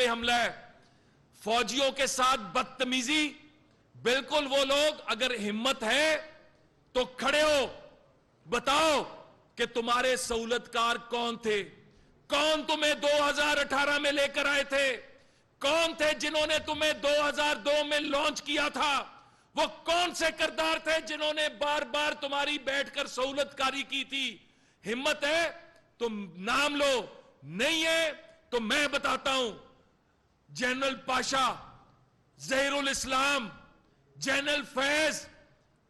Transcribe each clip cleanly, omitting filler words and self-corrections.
پہ حملہ ہے, فوجیوں کے ساتھ بدتمیزی. بالکل وہ لوگ اگر ہمت ہے تو کھڑے ہو, بتاؤ کہ تمہارے سہولت کار کون تھے, کون تمہیں 2018 میں لے کر آئے تھے, کون تھے جنہوں نے تمہیں 2002 میں لانچ کیا تھا, وہ کون سے کردار تھے جنہوں نے بار بار تمہاری بیٹھ کر سہولت کاری کی تھی. ہمت ہے تم نام لو, نہیں ہے تو میں بتاتا ہوں. جنرل پاشا, ظہیر الاسلام, جنرل فیض,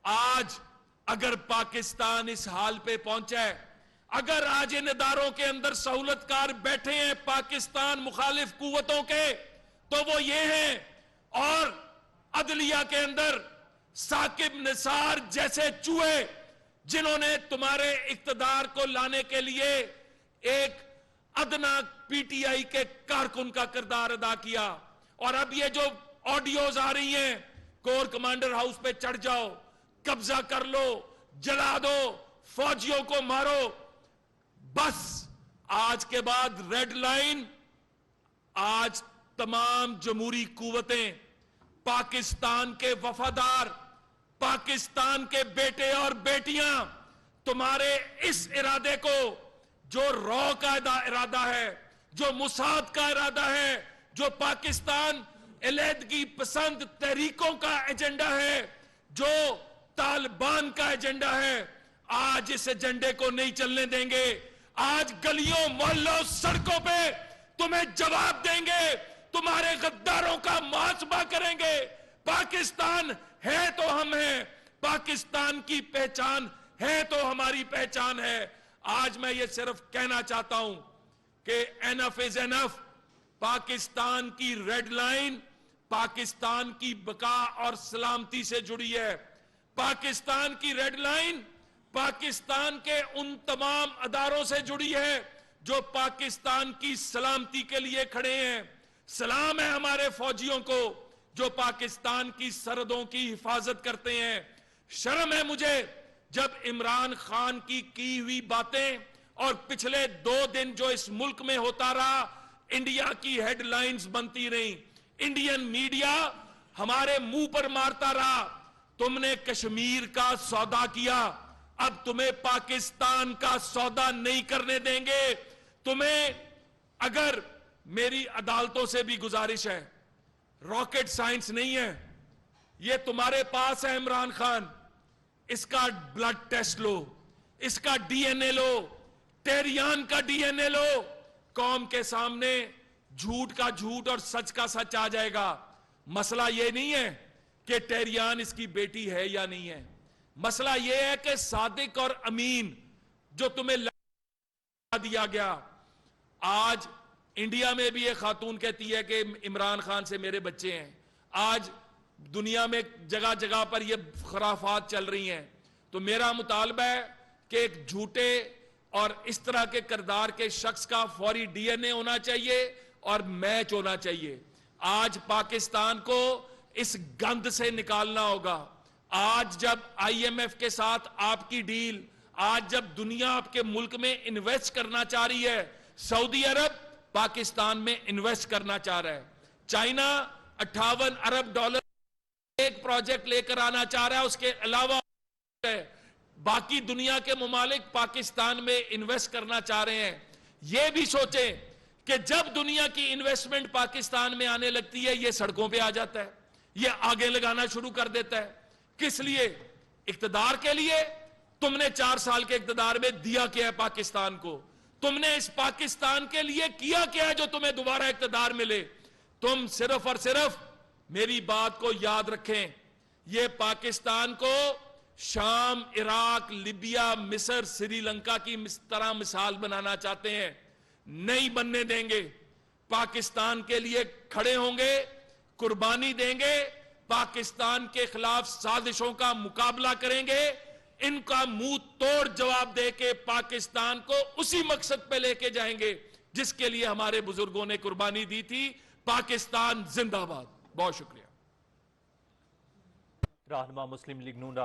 آج اگر پاکستان اس حال پہ پہنچا ہے, اگر آج ان اداروں کے اندر سہولت کار بیٹھے ہیں پاکستان مخالف قوتوں کے, تو وہ یہ ہیں. اور عدلیہ کے اندر ثاقب نثار جیسے چوہے جنہوں نے تمہارے اقتدار کو لانے کے لیے ایک ادنا پی ٹی آئی کے کارکن کا کردار ادا کیا. اور اب یہ جو آڈیوز آ رہی ہیں, کور کمانڈر ہاؤس پہ چڑھ جاؤ, قبضہ کر لو, جلا دو, فوجیوں کو مارو, بس آج کے بعد ریڈ لائن. آج تمام جمہوری قوتیں, پاکستان کے وفادار, پاکستان کے بیٹے اور بیٹیاں تمہارے اس ارادے کو, جو رو کا ارادہ ہے, جو موساد کا ارادہ ہے, جو پاکستان علیحدگی پسند تحریکوں کا ایجنڈا ہے, جو طالبان کا ایجنڈا ہے, آج اس ایجنڈے کو نہیں چلنے دیں گے. آج گلیوں محلوں سڑکوں پہ تمہیں جواب دیں گے, تمہارے غداروں کا محاسبہ کریں گے. پاکستان ہے تو ہم ہیں, پاکستان کی پہچان ہے تو ہماری پہچان ہے. آج میں یہ صرف کہنا چاہتا ہوں کہ انف از انف. پاکستان کی ریڈ لائن پاکستان کی بقا اور سلامتی سے جڑی ہے. پاکستان کی ریڈ لائن پاکستان کے ان تمام اداروں سے جڑی ہے جو پاکستان کی سلامتی کے لیے کھڑے ہیں. سلام ہے ہمارے فوجیوں کو جو پاکستان کی سرحدوں کی حفاظت کرتے ہیں. شرم ہے مجھے جب عمران خان کی ہوئی باتیں اور پچھلے 2 دن جو اس ملک میں ہوتا رہا, انڈیا کی ہیڈ لائنز بنتی رہیں, انڈین میڈیا ہمارے منہ پر مارتا رہا. تم نے کشمیر کا سودا کیا, اب تمہیں پاکستان کا سودا نہیں کرنے دیں گے. تمہیں اگر میری عدالتوں سے بھی گزارش ہے, راکٹ سائنس نہیں ہے, یہ تمہارے پاس ہے عمران خان, اس کا بلڈ ٹیسٹ لو, اس کا ڈی این اے لو, ٹیریان کا ڈی این اے لو, قوم کے سامنے جھوٹ کا جھوٹ اور سچ کا سچ آ جائے گا. مسئلہ یہ نہیں ہے کہ ٹیریان اس کی بیٹی ہے یا نہیں ہے, مسئلہ یہ ہے کہ صادق اور امین جو تمہیں دیا گیا. آج انڈیا میں بھی ایک خاتون کہتی ہے کہ عمران خان سے میرے بچے ہیں. آج دنیا میں جگہ جگہ پر یہ خرافات چل رہی ہیں. تو میرا مطالبہ ہے کہ ایک جھوٹے اور اس طرح کے کردار کے شخص کا فوری ڈی این اے ہونا چاہیے اور میچ ہونا چاہیے. آج پاکستان کو اس گند سے نکالنا ہوگا. آج جب آئی ایم ایف کے ساتھ آپ کی ڈیل, آج جب دنیا آپ کے ملک میں انویسٹ کرنا چاہ رہی ہے, سعودی عرب پاکستان میں انویسٹ کرنا چاہ رہا ہے, چائنا 58 ارب ڈالر ایک پروجیکٹ لے کر آنا چاہ رہا ہے, اس کے علاوہ باقی دنیا کے ممالک پاکستان میں انویسٹ کرنا چاہ رہے ہیں. یہ بھی سوچیں کہ جب دنیا کی انویسٹمنٹ پاکستان میں آنے لگتی ہے, یہ سڑکوں پہ آ جاتا ہے, یہ آگے لگانا شروع کر دیتا ہے. کس لیے؟ اقتدار کے لیے. تم نے 4 سال کے اقتدار میں دیا کیا ہے پاکستان کو؟ تم نے اس پاکستان کے لیے کیا کیا ہے جو تمہیں دوبارہ اقتدار ملے؟ تم صرف اور صرف میری بات کو یاد رکھیں, یہ پاکستان کو شام, عراق, لیبیا, مصر, سری لنکا کی طرح مثال بنانا چاہتے ہیں. نہیں بننے دیں گے. پاکستان کے لیے کھڑے ہوں گے, قربانی دیں گے, پاکستان کے خلاف سازشوں کا مقابلہ کریں گے. ان کا منہ توڑ جواب دے کے پاکستان کو اسی مقصد پہ لے کے جائیں گے جس کے لیے ہمارے بزرگوں نے قربانی دی تھی. پاکستان زندہ باد. بہت شکریہ. رہنما مسلم لیگ نون